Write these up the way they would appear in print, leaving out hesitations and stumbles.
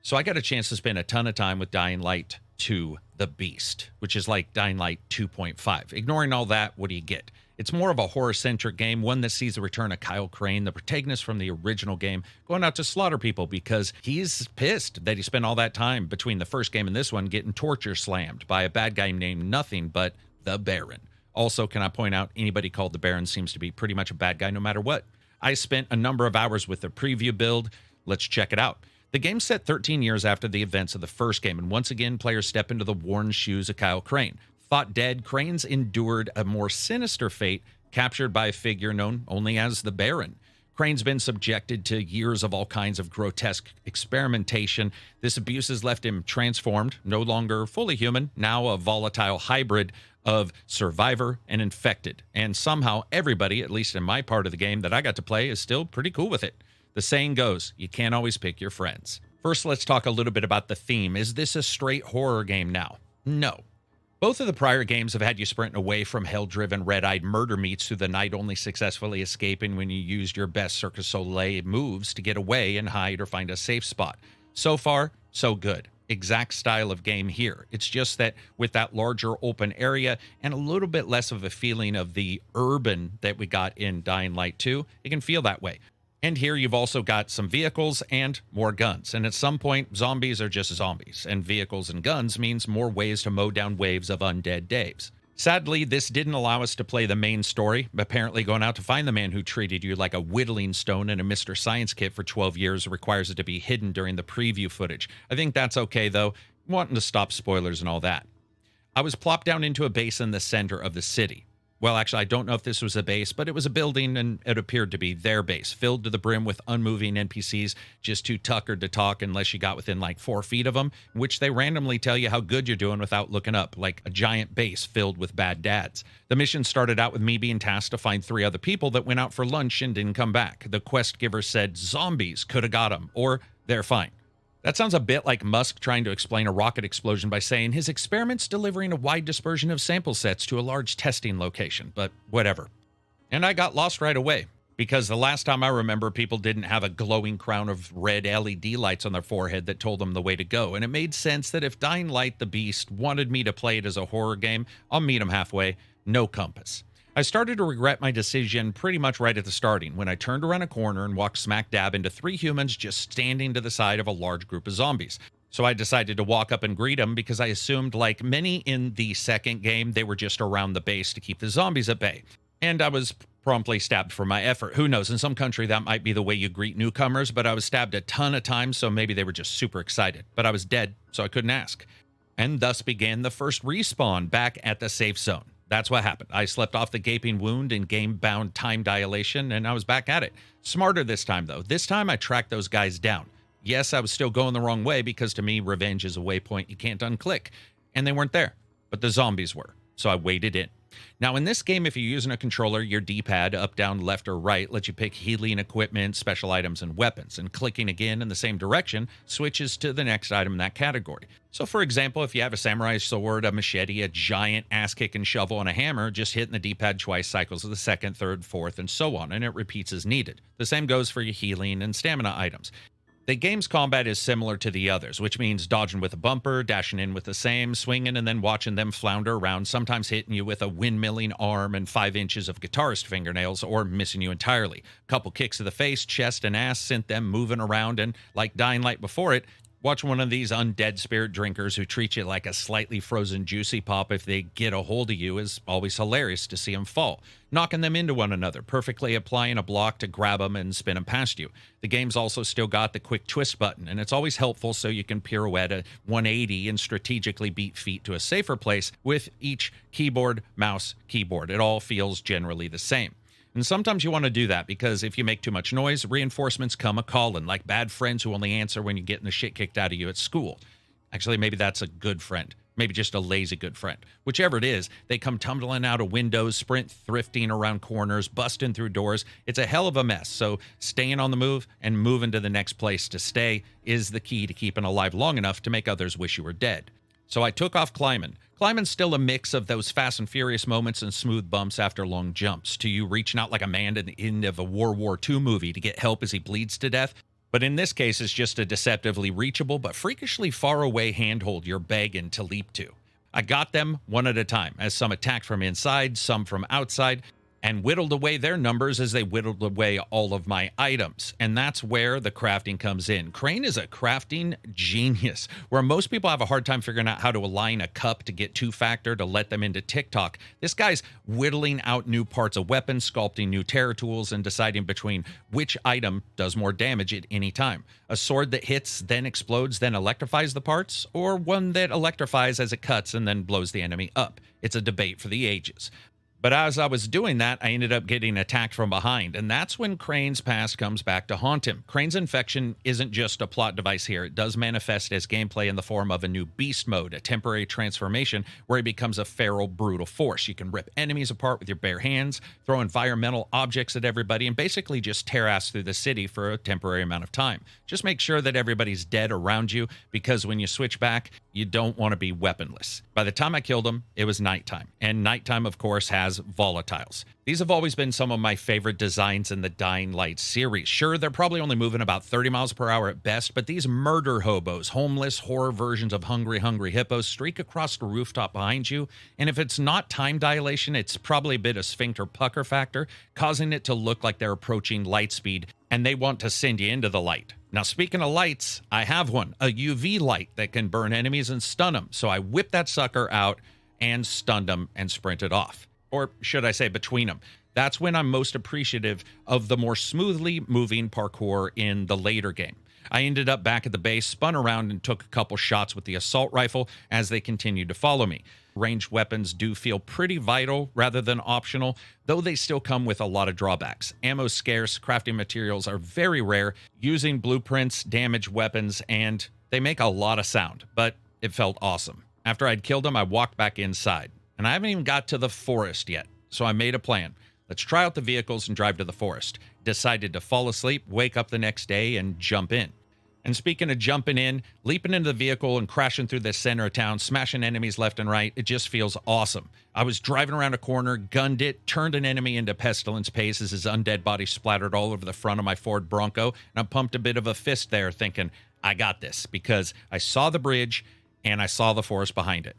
So I got a chance to spend a ton of time with Dying Light 2 The Beast, which is like Dying Light 2.5. Ignoring all that, what do you get? It's more of a horror-centric game, one that sees the return of Kyle Crane, the protagonist from the original game, going out to slaughter people because he's pissed that he spent all that time between the first game and this one getting torture slammed by a bad guy named nothing but the Baron. Also, can I point out, anybody called the Baron seems to be pretty much a bad guy no matter what. I spent a number of hours with the preview build. Let's check it out. The game's set 13 years after the events of the first game, and once again, players step into the worn shoes of Kyle Crane. Thought dead, Crane's endured a more sinister fate, captured by a figure known only as the Baron. Crane's been subjected to years of all kinds of grotesque experimentation. This abuse has left him transformed, no longer fully human, now a volatile hybrid of survivor and infected. And somehow everybody, at least in my part of the game that I got to play, is still pretty cool with it. The saying goes, you can't always pick your friends. First, let's talk a little bit about the theme. Is this a straight horror game now? No. Both of the prior games have had you sprinting away from hell-driven, red-eyed murder meats through the night, only successfully escaping when you used your best Cirque du Soleil moves to get away and hide or find a safe spot. So far, so good. Exact style of game here. It's just that with that larger open area and a little bit less of a feeling of the urban that we got in Dying Light 2, it can feel that way. And here you've also got some vehicles and more guns. And at some point, zombies are just zombies. And vehicles and guns means more ways to mow down waves of undead Daves. Sadly, this didn't allow us to play the main story. Apparently, going out to find the man who treated you like a whittling stone in a Mr. Science kit for 12 years requires it to be hidden during the preview footage. I think that's okay, though, wanting to stop spoilers and all that. I was plopped down into a base in the center of the city. Well, actually, I don't know if this was a base, but it was a building, and it appeared to be their base, filled to the brim with unmoving NPCs, just too tuckered to talk unless you got within like 4 feet of them, which they randomly tell you how good you're doing without looking up, like a giant base filled with bad dads. The mission started out with me being tasked to find 3 other people that went out for lunch and didn't come back. The quest giver said zombies could have got them, or they're fine. That sounds a bit like Musk trying to explain a rocket explosion by saying his experiment's delivering a wide dispersion of sample sets to a large testing location, but whatever. And I got lost right away, because the last time I remember, people didn't have a glowing crown of red LED lights on their forehead that told them the way to go, and it made sense that if Dying Light the Beast wanted me to play it as a horror game, I'll meet him halfway, no compass. I started to regret my decision pretty much right at the starting when I turned around a corner and walked smack dab into 3 humans just standing to the side of a large group of zombies. So I decided to walk up and greet them because I assumed, like many in the second game, they were just around the base to keep the zombies at bay. And I was promptly stabbed for my effort. Who knows, in some country that might be the way you greet newcomers, but I was stabbed a ton of times, so maybe they were just super excited. But I was dead, so I couldn't ask. And thus began the first respawn back at the safe zone. That's what happened. I slept off the gaping wound in game-bound time dilation, and I was back at it. Smarter this time, though. This time, I tracked those guys down. Yes, I was still going the wrong way, because to me, revenge is a waypoint you can't unclick. And they weren't there, but the zombies were. So I waded in. Now, in this game, if you're using a controller, your D-pad, up, down, left, or right, lets you pick healing equipment, special items, and weapons. And clicking again in the same direction switches to the next item in that category. So, for example, if you have a samurai sword, a machete, a giant ass-kicking shovel, and a hammer, just hitting the D-pad twice cycles of the second, third, fourth, and so on, and it repeats as needed. The same goes for your healing and stamina items. The game's combat is similar to the others, which means dodging with a bumper, dashing in with the same, swinging, and then watching them flounder around, sometimes hitting you with a windmilling arm and 5 inches of guitarist fingernails, or missing you entirely. A couple kicks to the face, chest, and ass sent them moving around, and like Dying Light before it, watch one of these undead spirit drinkers who treat you like a slightly frozen juicy pop if they get a hold of you is always hilarious to see them fall. Knocking them into one another, perfectly applying a block to grab them and spin them past you. The game's also still got the quick twist button, and it's always helpful so you can pirouette a 180 and strategically beat feet to a safer place with each keyboard, mouse, keyboard. It all feels generally the same. And sometimes you want to do that because if you make too much noise, reinforcements come a-calling, like bad friends who only answer when you're getting the shit kicked out of you at school. Actually, maybe that's a good friend. Maybe just a lazy good friend. Whichever it is, they come tumbling out of windows, sprint thrifting around corners, busting through doors. It's a hell of a mess, so staying on the move and moving to the next place to stay is the key to keeping alive long enough to make others wish you were dead. So I took off climbing. Climbing's still a mix of those Fast and Furious moments and smooth bumps after long jumps, to you reaching out like a man at the end of a World War II movie to get help as he bleeds to death, But in this case, it's just a deceptively reachable but freakishly far away handhold you're begging to leap to. I got them one at a time, as some attacked from inside, some from outside, and whittled away their numbers as they whittled away all of my items. And that's where the crafting comes in. Crane is a crafting genius. Where most people have a hard time figuring out how to align a cup to get two-factor to let them into TikTok, this guy's whittling out new parts of weapons, sculpting new terror tools, and deciding between which item does more damage at any time. A sword that hits, then explodes, then electrifies the parts, or one that electrifies as it cuts and then blows the enemy up. It's a debate for the ages. But as I was doing that, I ended up getting attacked from behind, and that's when Crane's past comes back to haunt him. Crane's infection isn't just a plot device here. It does manifest as gameplay in the form of a new beast mode, a temporary transformation where he becomes a feral, brutal force. You can rip enemies apart with your bare hands, throw environmental objects at everybody, and basically just tear ass through the city for a temporary amount of time. Just make sure that everybody's dead around you, because when you switch back, you don't want to be weaponless. By the time I killed him, it was nighttime, and nighttime, of course, has volatiles. These have always been some of my favorite designs in the Dying Light series. Sure, they're probably only moving about 30 miles per hour at best, but these murder hobos, homeless horror versions of hungry hippos, streak across the rooftop behind you, and if it's not time dilation, it's probably a bit of sphincter pucker factor, causing it to look like they're approaching light speed, and they want to send you into the light. Now, speaking of lights, I have one, a UV light that can burn enemies and stun them, so I whipped that sucker out and stunned them and sprinted off. Or should I say between them. That's when I'm most appreciative of the more smoothly moving parkour in the later game. I ended up back at the base, spun around, and took a couple shots with the assault rifle as they continued to follow me. Ranged weapons do feel pretty vital rather than optional, though they still come with a lot of drawbacks. Ammo's scarce, crafting materials are very rare, using blueprints, damage weapons, and they make a lot of sound, but it felt awesome. After I'd killed them, I walked back inside. And I haven't even got to the forest yet, so I made a plan. Let's try out the vehicles and drive to the forest. Decided to fall asleep, wake up the next day, and jump in. And speaking of jumping in, leaping into the vehicle and crashing through the center of town, smashing enemies left and right, it just feels awesome. I was driving around a corner, gunned it, turned an enemy into pestilence paste as his undead body splattered all over the front of my Ford Bronco, and I pumped a bit of a fist there thinking, I got this, because I saw the bridge and I saw the forest behind it.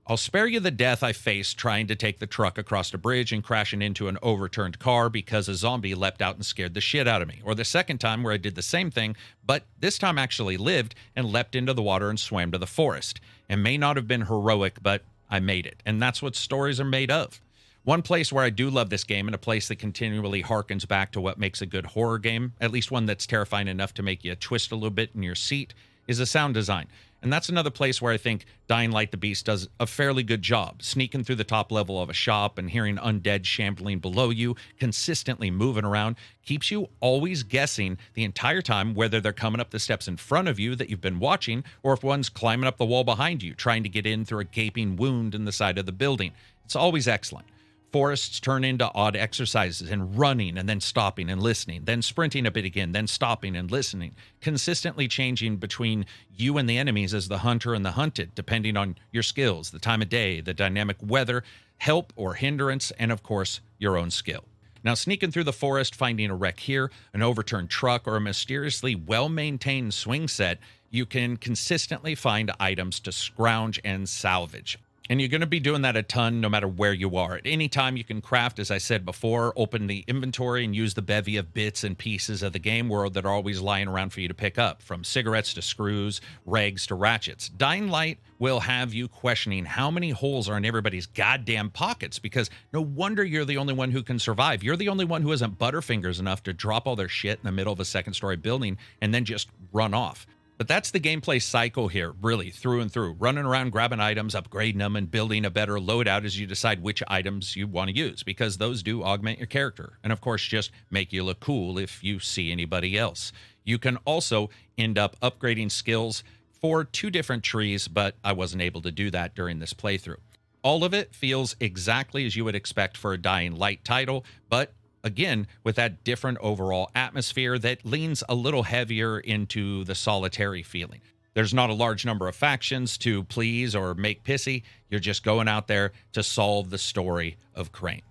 I'll spare you the death I faced trying to take the truck across the bridge and crashing into an overturned car because a zombie leapt out and scared the shit out of me. Or the second time where I did the same thing, but this time actually lived and leapt into the water and swam to the forest. It may not have been heroic, but I made it. And that's what stories are made of. One place where I do love this game, and a place that continually harkens back to what makes a good horror game, at least one that's terrifying enough to make you twist a little bit in your seat, is the sound design. And that's another place where I think Dying Light the Beast does a fairly good job. Sneaking through the top level of a shop and hearing undead shambling below you, consistently moving around, keeps you always guessing the entire time whether they're coming up the steps in front of you that you've been watching, or if one's climbing up the wall behind you, trying to get in through a gaping wound in the side of the building. It's always excellent. Forests turn into odd exercises and running and then stopping and listening, then sprinting a bit again, then stopping and listening, consistently changing between you and the enemies as the hunter and the hunted, depending on your skills, the time of day, the dynamic weather, help or hindrance, and of course, your own skill. Now, sneaking through the forest, finding a wreck here, an overturned truck, or a mysteriously well-maintained swing set, you can consistently find items to scrounge and salvage. And you're going to be doing that a ton no matter where you are. At any time you can craft, as I said before, open the inventory and use the bevy of bits and pieces of the game world that are always lying around for you to pick up, from cigarettes to screws, rags to ratchets. Dying Light will have you questioning how many holes are in everybody's goddamn pockets, because no wonder you're the only one who can survive. You're the only one who isn't butterfingers enough to drop all their shit in the middle of a second-story building and then just run off. But that's the gameplay cycle here, really, through and through. Running around, grabbing items, upgrading them, and building a better loadout as you decide which items you want to use, because those do augment your character. And, of course, just make you look cool if you see anybody else. You can also end up upgrading skills for 2 different trees, but I wasn't able to do that during this playthrough. All of it feels exactly as you would expect for a Dying Light title, but again, with that different overall atmosphere that leans a little heavier into the solitary feeling. There's not a large number of factions to please or make pissy. You're just going out there to solve the story of Crane.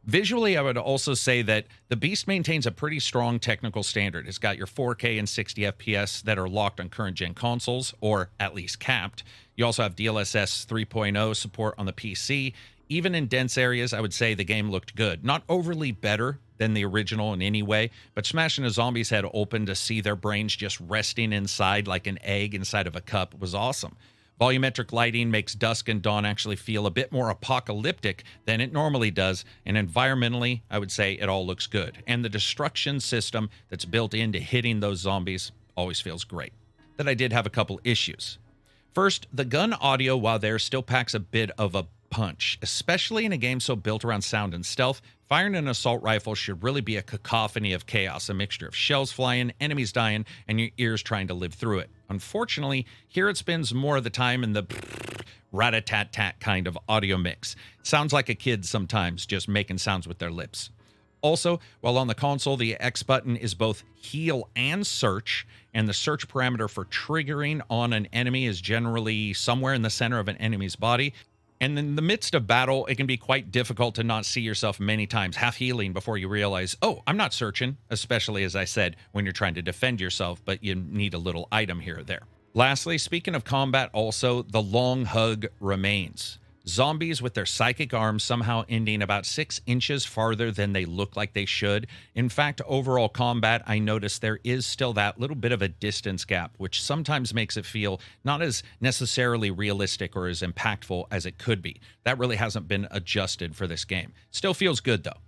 Visually, I would also say that the Beast maintains a pretty strong technical standard. It's got your 4K and 60 FPS that are locked on current gen consoles, or at least capped. You also have DLSS 3.0 support on the PC. Even in dense areas, I would say the game looked good. Not overly better than the original in any way, but smashing a zombie's head open to see their brains just resting inside like an egg inside of a cup was awesome. Volumetric lighting makes dusk and dawn actually feel a bit more apocalyptic than it normally does, and environmentally, I would say it all looks good. And the destruction system that's built into hitting those zombies always feels great. That I did have a couple issues. First, the gun audio, while there, still packs a bit of a punch, especially in a game so built around sound and stealth. Firing an assault rifle should really be a cacophony of chaos, a mixture of shells flying, enemies dying, and your ears trying to live through it. Unfortunately, here it spends more of the time in the rat-a-tat-tat kind of audio mix. It sounds like a kid sometimes, just making sounds with their lips. Also, while on the console, the X button is both heal and search, and the search parameter for triggering on an enemy is generally somewhere in the center of an enemy's body. And in the midst of battle, it can be quite difficult to not see yourself many times half healing before you realize, oh, I'm not searching, especially, as I said, when you're trying to defend yourself, but you need a little item here or there. Lastly, speaking of combat also, the long hug remains. Zombies with their psychic arms somehow ending about 6 inches farther than they look like they should. In fact, overall combat, I noticed there is still that little bit of a distance gap, which sometimes makes it feel not as necessarily realistic or as impactful as it could be. That really hasn't been adjusted for this game. Still feels good, though.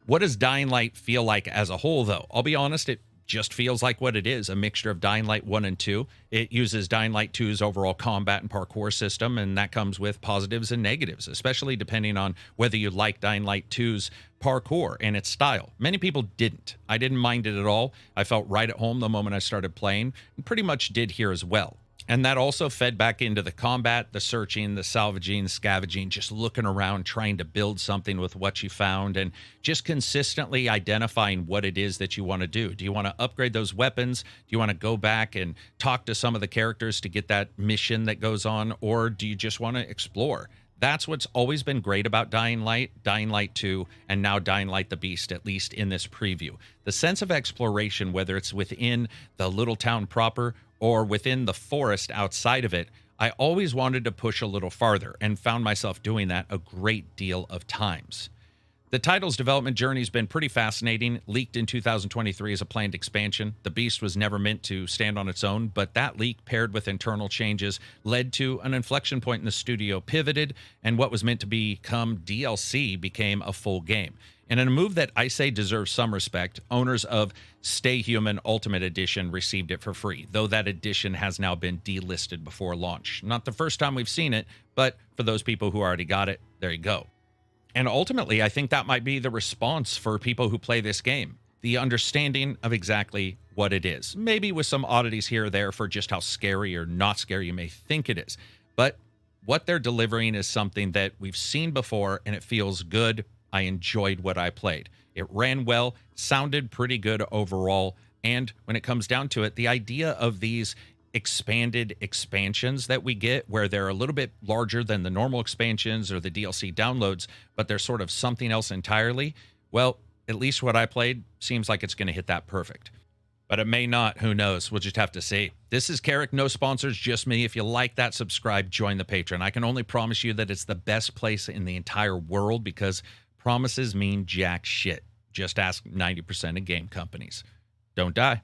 What does Dying Light feel like as a whole, though? I'll be honest, it just feels like what it is, a mixture of Dying Light 1 and 2. It uses Dying Light 2's overall combat and parkour system, and that comes with positives and negatives, especially depending on whether you like Dying Light 2's parkour and its style. Many people didn't. I didn't mind it at all. I felt right at home the moment I started playing, and pretty much did here as well. And that also fed back into the combat, the searching, the salvaging, scavenging, just looking around, trying to build something with what you found, and just consistently identifying what it is that you want to do. Do you want to upgrade those weapons? Do you want to go back and talk to some of the characters to get that mission that goes on? Or do you just want to explore? That's what's always been great about Dying Light 2, and now Dying Light the Beast, at least in this preview. The sense of exploration, whether it's within the little town proper or within the forest outside of it, I always wanted to push a little farther and found myself doing that a great deal of times. The title's development journey has been pretty fascinating. Leaked in 2023 as a planned expansion. The Beast was never meant to stand on its own, but that leak paired with internal changes led to an inflection point in the studio pivoted, and what was meant to become DLC became a full game. And in a move that I say deserves some respect, owners of Stay Human Ultimate Edition received it for free, though that edition has now been delisted before launch. Not the first time we've seen it, but for those people who already got it, there you go. And ultimately, I think that might be the response for people who play this game. The understanding of exactly what it is. Maybe with some oddities here or there for just how scary or not scary you may think it is. But what they're delivering is something that we've seen before, and it feels good. I enjoyed what I played. It ran well, sounded pretty good overall, and when it comes down to it, the idea of these expanded expansions that we get, where they're a little bit larger than the normal expansions or the DLC downloads, but they're sort of something else entirely, well, at least what I played seems like it's going to hit that perfect. But it may not. Who knows? We'll just have to see. This is KARAK, no sponsors, just me. If you like that, subscribe, join the Patreon. I can only promise you that it's the best place in the entire world, because promises mean jack shit. Just ask 90% of game companies. Don't die.